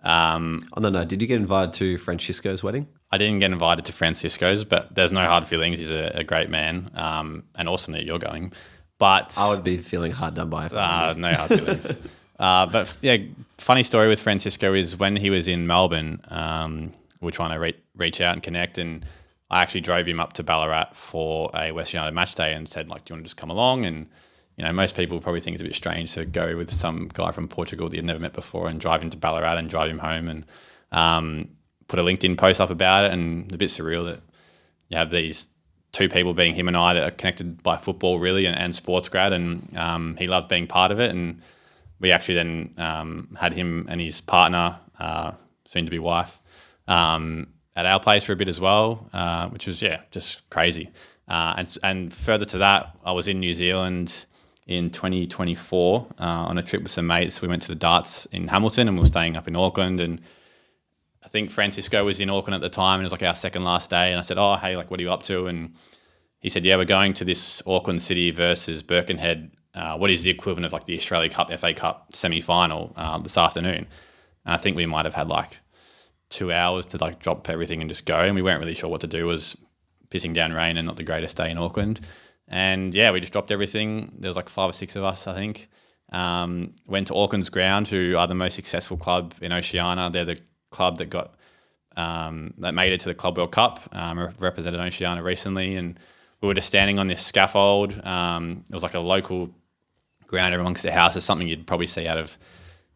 on the note, did you get invited to Francisco's wedding? I didn't get invited to Francisco's, but there's no hard feelings. He's a great man, and awesome that you're going. But I would be feeling hard done by. No hard feelings. But yeah, funny story with Francisco is when he was in Melbourne, we were trying to reach out and connect, and I actually drove him up to Ballarat for a Western United match day and said, like, do you want to just come along? And most people probably think it's a bit strange to go with some guy from Portugal that you'd never met before and drive him to Ballarat and drive him home, and put a LinkedIn post up about it. And a bit surreal that you have these two people, being him and I, that are connected by football really and SportsGrad, and he loved being part of it. And we actually then had him and his partner, soon to be wife, at our place for a bit as well, which was just crazy. And further to that, I was in New Zealand in 2024 on a trip with some mates. We went to the darts in Hamilton and we were staying up in Auckland, and I think Francisco was in Auckland at the time, and it was like our second last day. And I said, oh, hey, like, what are you up to? And he said, yeah, we're going to this Auckland City versus Birkenhead, what is the equivalent of like the Australia Cup, FA Cup semi-final this afternoon. And I think we might have had like 2 hours to like drop everything and just go. And we weren't really sure what to do. It was pissing down rain and not the greatest day in Auckland. And yeah, we just dropped everything. There was like 5 or 6 of us, I think. Went to Auckland's ground, who are the most successful club in Oceania. They're the club that got that made it to the Club World Cup, represented Oceania recently, and we were just standing on this scaffold. It was like a local ground amongst the houses, something you'd probably see out of,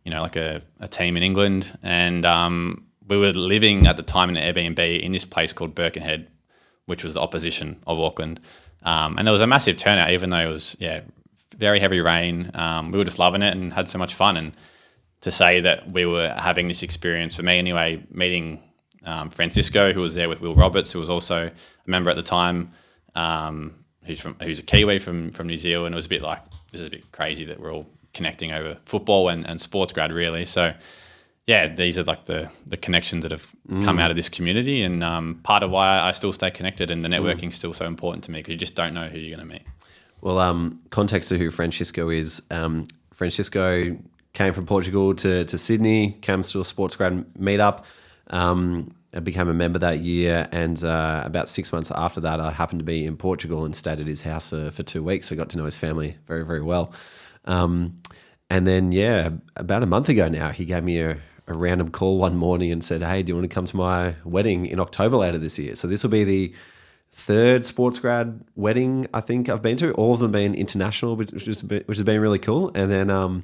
like a team in England. And we were living at the time in an Airbnb in this place called Birkenhead, which was the opposition of Auckland. And there was a massive turnout, even though it was, very heavy rain. We were just loving it and had so much fun. And to say that we were having this experience, for me anyway, meeting Francisco, who was there with Will Roberts, who was also a member at the time, who's a Kiwi from New Zealand. It was a bit like, this is a bit crazy that we're all connecting over football and SportsGrad, really. So, yeah, these are like the connections that have come out of this community, and part of why I still stay connected, and the networking is still so important to me, because you just don't know who you're going to meet. Well, context to who Francisco is. Francisco came from Portugal to Sydney, came to a SportsGrad meetup. I became a member that year, and about 6 months after that, I happened to be in Portugal and stayed at his house for 2 weeks. I got to know his family very, very well. And then, about a month ago now, he gave me a random call one morning and said, "Hey, do you want to come to my wedding in October later this year?" So this will be the third SportsGrad wedding I think I've been to. All of them being international, which has been really cool. And then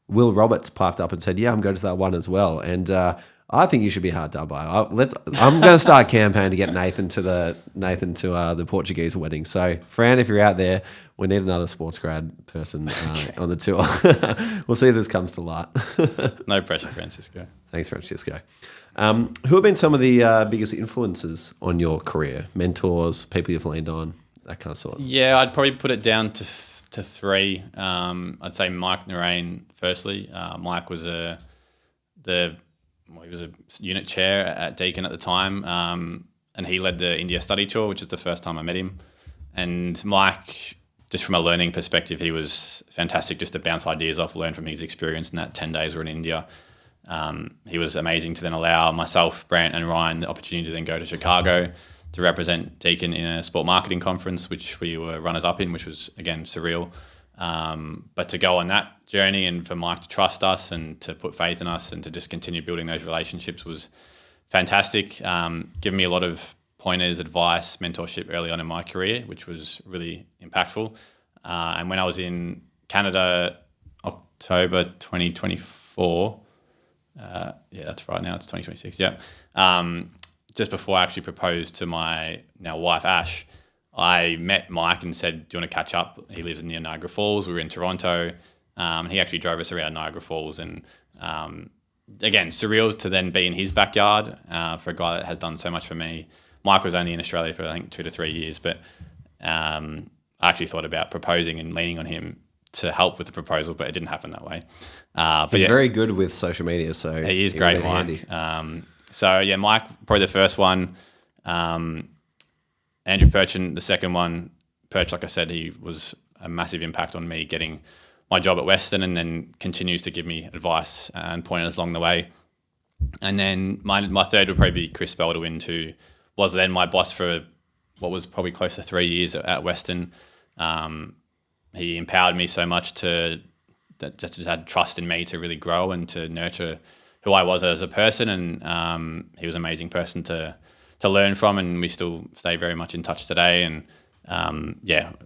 Will Roberts piped up and said, "Yeah, I'm going to that one as well." And I think you should be hard done by. I'm going to start a campaign to get Nathan to the Portuguese wedding. So, Fran, if you're out there, we need another SportsGrad person on the tour. We'll see if this comes to light. No pressure, Francisco. Thanks, Francisco. Who have been some of the biggest influences on your career? Mentors, people you've leaned on, that kind of sort? Yeah, I'd probably put it down to three. I'd say Mike Narain firstly. Mike was he was a unit chair at Deakin at the time, and he led the India study tour, which is the first time I met him. And Mike, just from a learning perspective, he was fantastic just to bounce ideas off, learn from his experience in that 10 days we were in India. He was amazing to then allow myself, Brant and Ryan the opportunity to then go to Chicago to represent Deakin in a sport marketing conference, which we were runners-up in, which was, again, surreal. But to go on that journey and for Mike to trust us and to put faith in us and to just continue building those relationships was fantastic. Giving me a lot of pointers, advice, mentorship early on in my career, which was really impactful. And when I was in Canada, October 2024, that's right now, it's 2026, just before I actually proposed to my now wife, Ash, I met Mike and said, "Do you want to catch up?" He lives near Niagara Falls. We were in Toronto. And he actually drove us around Niagara Falls. And again, surreal to then be in his backyard for a guy that has done so much for me. Mike was only in Australia for, I think, 2 to 3 years. But I actually thought about proposing and leaning on him to help with the proposal, but it didn't happen that way. But he's very good with social media. So he is great, Mike. Mike, probably the first one. Andrew Perchin, the second one. Perch, like I said, he was a massive impact on me getting my job at Western, and then continues to give me advice and pointers along the way. And then my third would probably be Chris Baldwin, who was then my boss for what was probably close to 3 years at Western. He empowered me so much that just had trust in me to really grow and to nurture who I was as a person. And he was an amazing person to learn from, and we still stay very much in touch today. And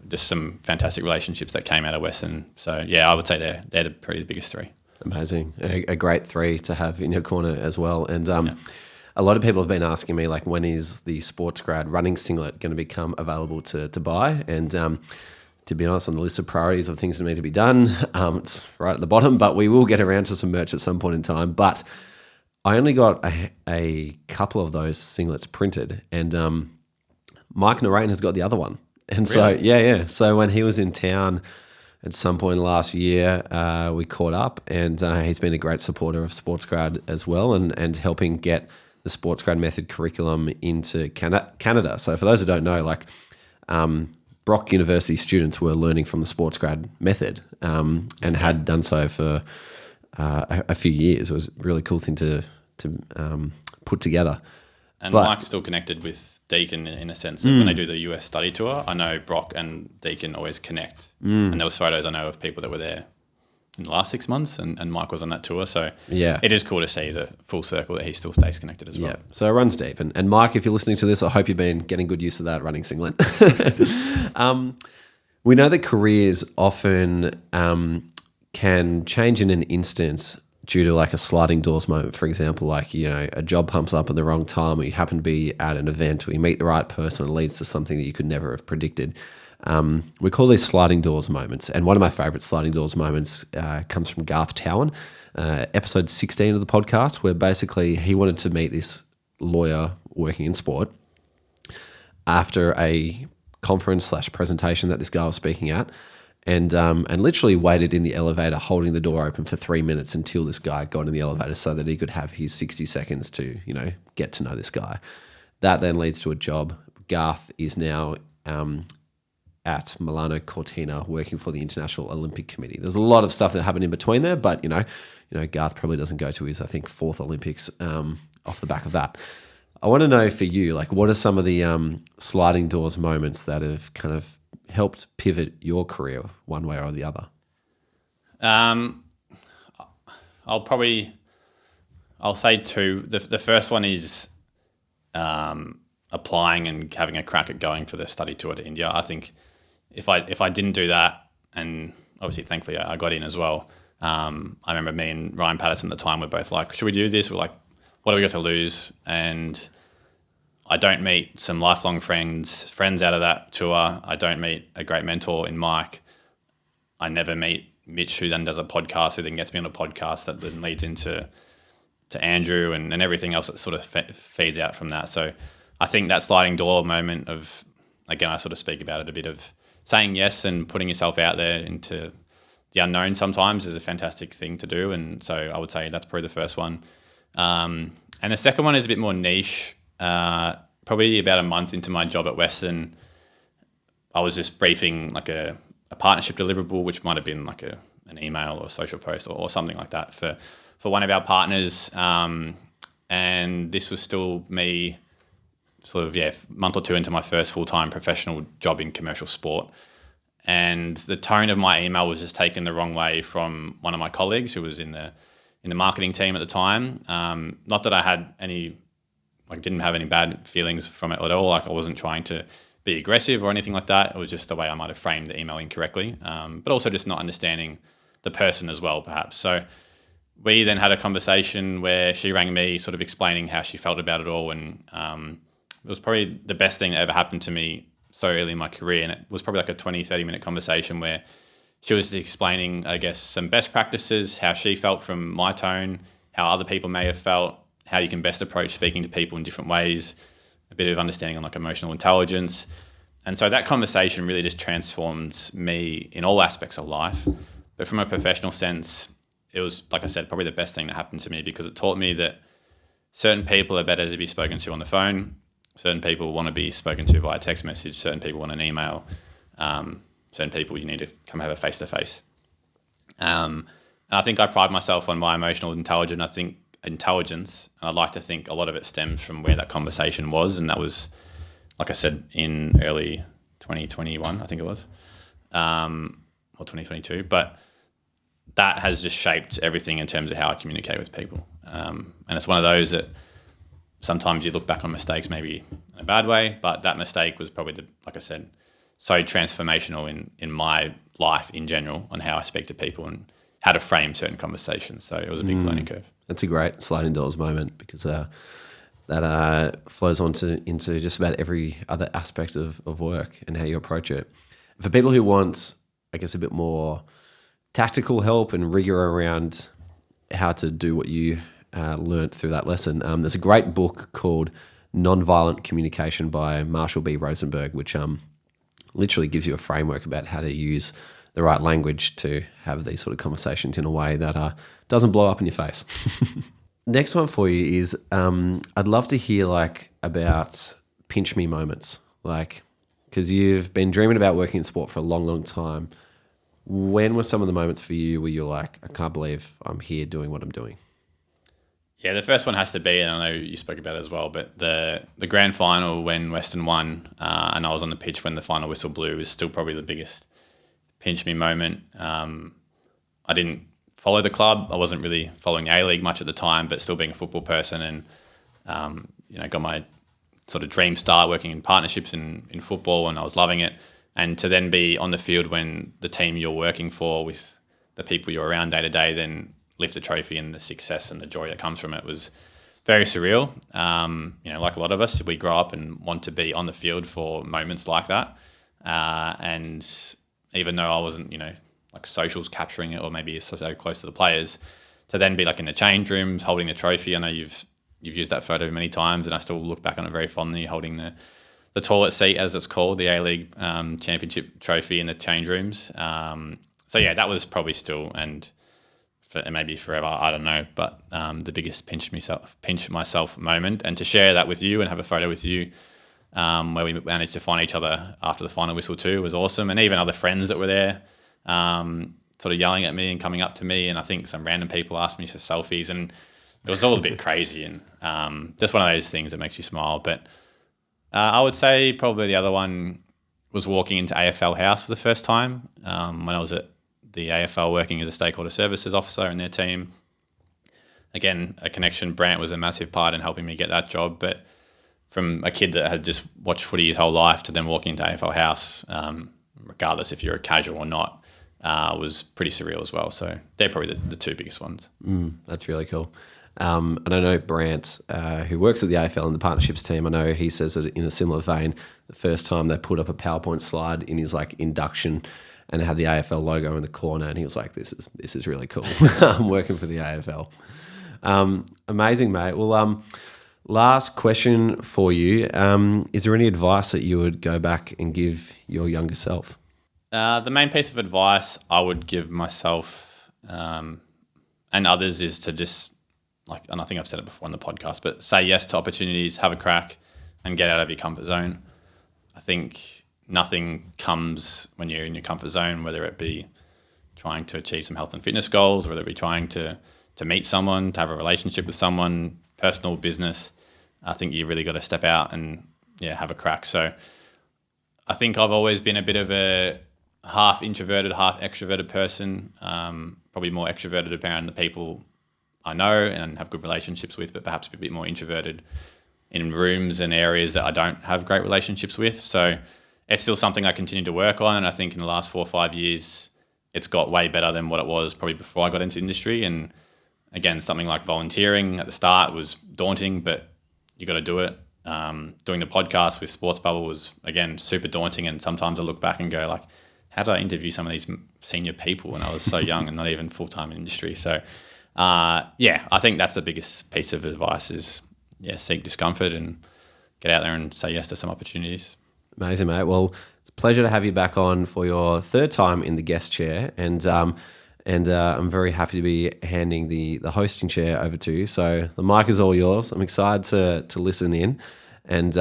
just some fantastic relationships that came out of Western. So I would say they're probably the biggest three. Amazing, a great three to have in your corner as well. And a lot of people have been asking me, like, when is the SportsGrad running singlet going to become available to buy? And to be honest, on the list of priorities of things that need to be done, it's right at the bottom. But we will get around to some merch at some point in time. But I only got a couple of those singlets printed, and Mike Narain has got the other one. And really? So when he was in town at some point last year, we caught up, and he's been a great supporter of SportsGrad as well, and helping get the SportsGrad method curriculum into Canada. So for those who don't know, like Brock University students were learning from the SportsGrad method and had done so for a few years. It was a really cool thing to put together. And Mike's still connected with Deakin in a sense that when they do the US study tour, I know Brock and Deakin always connect. And there was photos I know of people that were there in the last 6 months, and Mike was on that tour. So it is cool to see the full circle that he still stays connected as well. So it runs deep. And Mike, if you're listening to this, I hope you've been getting good use of that running singlet. We know that careers often can change in an instant due to like a sliding doors moment, for example, like, you know, a job pumps up at the wrong time, or you happen to be at an event, or you meet the right person, and it leads to something that you could never have predicted. We call these sliding doors moments. And one of my favorite sliding doors moments comes from Garth Towan, episode 16 of the podcast, where basically he wanted to meet this lawyer working in sport after a conference/presentation that this guy was speaking at, and literally waited in the elevator holding the door open for 3 minutes until this guy got in the elevator so that he could have his 60 seconds to, you know, get to know this guy. That then leads to a job. Garth is now at Milano Cortina working for the International Olympic Committee. There's a lot of stuff that happened in between there, but, you know, Garth probably doesn't go to his, I think, 4th Olympics off the back of that. I want to know for you, like, what are some of the sliding doors moments that have kind of helped pivot your career one way or the other? I'll say two. The first one is applying and having a crack at going for the study tour to India. I think if I didn't do that, and obviously thankfully I got in as well, I remember me and Ryan Patterson at the time were both like, should we do this? We're like, what do we got to lose? And I don't meet some lifelong friends out of that tour. I don't meet a great mentor in Mike. I never meet Mitch, who then does a podcast, who then gets me on a podcast that then leads into Andrew and everything else that sort of feeds out from that. So I think that sliding door moment of, again, I sort of speak about it a bit, of saying yes and putting yourself out there into the unknown sometimes is a fantastic thing to do. And so I would say that's probably the first one. And the second one is a bit more niche. Probably about a month into my job at Western, I was just briefing like a partnership deliverable, which might have been like an email or social post or something like that for one of our partners. And this was still me sort of, a month or two into my first full-time professional job in commercial sport. And the tone of my email was just taken the wrong way from one of my colleagues who was in the marketing team at the time. Not that I had didn't have any bad feelings from it at all. Like, I wasn't trying to be aggressive or anything like that. It was just the way I might have framed the email incorrectly. But also just not understanding the person as well, perhaps. So we then had a conversation where she rang me sort of explaining how she felt about it all. And it was probably the best thing that ever happened to me so early in my career. And it was probably like a 20, 30-minute conversation where she was explaining, I guess, some best practices, how she felt from my tone, how other people may have felt, how you can best approach speaking to people in different ways, a bit of understanding on like emotional intelligence. And so that conversation really just transformed me in all aspects of life. But from a professional sense, it was, like I said, probably the best thing that happened to me, because it taught me that certain people are better to be spoken to on the phone. Certain people want to be spoken to via text message. Certain people want an email. Certain people you need to come have a face-to-face. And I think I pride myself on my emotional intelligence, and I'd like to think a lot of it stems from where that conversation was, and that was, like I said, in early 2021, I think it was, or 2022. But that has just shaped everything in terms of how I communicate with people. And it's one of those that sometimes you look back on mistakes maybe in a bad way, but that mistake was probably, like I said, so transformational in my life in general on how I speak to people and how to frame certain conversations. So it was a big learning curve. That's a great sliding doors moment, because that flows into just about every other aspect of work and how you approach it. For people who want, I guess, a bit more tactical help and rigor around how to do what you learnt through that lesson, there's a great book called Nonviolent Communication by Marshall B. Rosenberg, which literally gives you a framework about how to use the right language to have these sort of conversations in a way that doesn't blow up in your face. Next one for you is I'd love to hear about pinch me moments, because you've been dreaming about working in sport for a long, long time. When were some of the moments for you where you're like, I can't believe I'm here doing what I'm doing? Yeah, the first one has to be, and I know you spoke about it as well, but the grand final when Western won, and I was on the pitch when the final whistle blew, is still probably the biggest pinch me moment. I didn't follow the club. I wasn't really following A-League much at the time, but still being a football person, and got my sort of dream start working in partnerships in football, and I was loving it. And to then be on the field when the team you're working for with the people you're around day to day then lift a trophy and the success and the joy that comes from it was very surreal. Like a lot of us, we grow up and want to be on the field for moments like that. And even though I wasn't, like socials capturing it or maybe so close to the players, to then be like in the change rooms holding the trophy. I know you've used that photo many times, and I still look back on it very fondly, holding the toilet seat, as it's called, the A-League championship trophy in the change rooms. That was probably still, and maybe forever, I don't know, but the biggest pinch myself moment. And to share that with you and have a photo with you where we managed to find each other after the final whistle too was awesome. And even other friends that were there sort of yelling at me and coming up to me. And I think some random people asked me for selfies, and it was all a bit crazy and just one of those things that makes you smile. But I would say probably the other one was walking into AFL House for the first time when I was at the AFL working as a stakeholder services officer in their team. Again, a connection. Brant was a massive part in helping me get that job. But from a kid that had just watched footy his whole life to then walking into AFL House, regardless if you're a casual or not, was pretty surreal as well. So they're probably the two biggest ones. That's really cool. And I know Brant, who works at the AFL and the partnerships team, I know he says that in a similar vein, the first time they put up a PowerPoint slide in his like induction and it had the AFL logo in the corner, and he was like, this is really cool. I'm working for the AFL. Amazing, mate. Well, last question for you. Is there any advice that you would go back and give your younger self? The main piece of advice I would give myself and others is to just, and I think I've said it before on the podcast, but say yes to opportunities, have a crack, and get out of your comfort zone. I think nothing comes when you're in your comfort zone, whether it be trying to achieve some health and fitness goals, whether it be trying to meet someone, to have a relationship with someone, personal, business. I think you really got to step out and have a crack. So I think I've always been a bit of a half introverted, half extroverted person, probably more extroverted around the people I know and have good relationships with, but perhaps a bit more introverted in rooms and areas that I don't have great relationships with. So it's still something I continue to work on. And I think in the last 4 or 5 years, it's got way better than what it was probably before I got into the industry. And again, something like volunteering at the start was daunting, but you got to do it. Doing the podcast with Sports Bubble was, again, super daunting. And sometimes I look back and go like, how did I interview some of these senior people when I was so young and not even full-time in industry? So, I think that's the biggest piece of advice is, seek discomfort and get out there and say yes to some opportunities. Amazing, mate. Well, it's a pleasure to have you back on for your third time in the guest chair. And I'm very happy to be handing the hosting chair over to you. So the mic is all yours. I'm excited to listen in. And,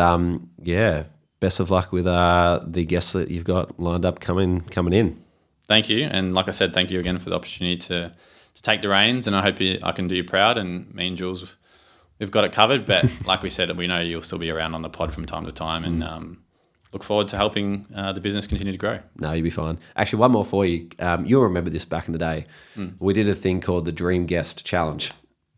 best of luck with the guests that you've got lined up coming in. Thank you. And like I said, thank you again for the opportunity to take the reins, and I hope I can do you proud. And me and Jules, we've got it covered. But like we said, we know you'll still be around on the pod from time to time, and look forward to helping the business continue to grow. No, you'll be fine. Actually, one more for you. You'll remember this back in the day. We did a thing called the Dream Guest Challenge.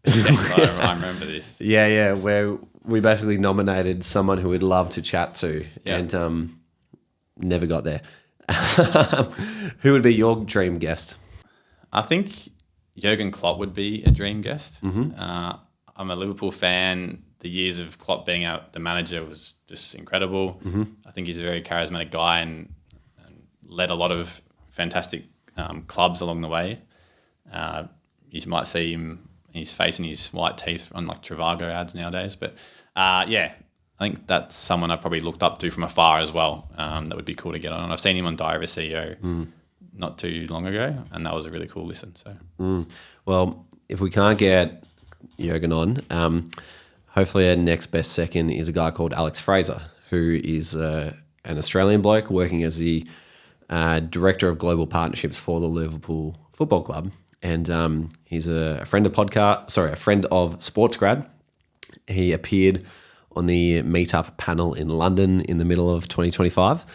Yes, I remember this. Yeah, where we basically nominated someone who we'd love to chat to, and never got there. Who would be your dream guest? I think Jurgen Klopp would be a dream guest. Mm-hmm. I'm a Liverpool fan. The years of Klopp being the manager was just incredible. Mm-hmm. I think he's a very charismatic guy and led a lot of fantastic clubs along the way. You might see him, his face and his white teeth on like Trivago ads nowadays. But I think that's someone I probably looked up to from afar as well. That would be cool to get on. And I've seen him on Diary of a CEO not too long ago, and that was a really cool listen. So, well, if we can't get Jurgen on, hopefully our next best second is a guy called Alex Fraser, who is an Australian bloke working as the director of global partnerships for the Liverpool Football Club. And he's a friend of SportsGrad. He appeared on the Meetup panel in London in the middle of 2025.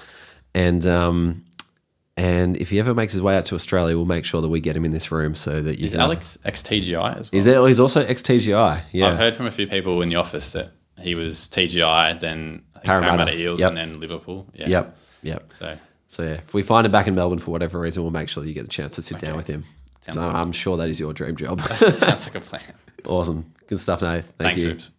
And if he ever makes his way out to Australia, we'll make sure that we get him in this room so that you can... Is Alex ex-TGI as He's well? also ex-TGI, yeah. I've heard from a few people in the office that he was TGI, then Parramatta Eels, and then Liverpool. Yeah. Yep. So yeah, if we find him back in Melbourne for whatever reason, we'll make sure that you get the chance to sit down with him. Sounds So I'm sure that is your dream job. Sounds like a plan. Awesome. Good stuff, Nath. Thank Thanks, you. Rubes.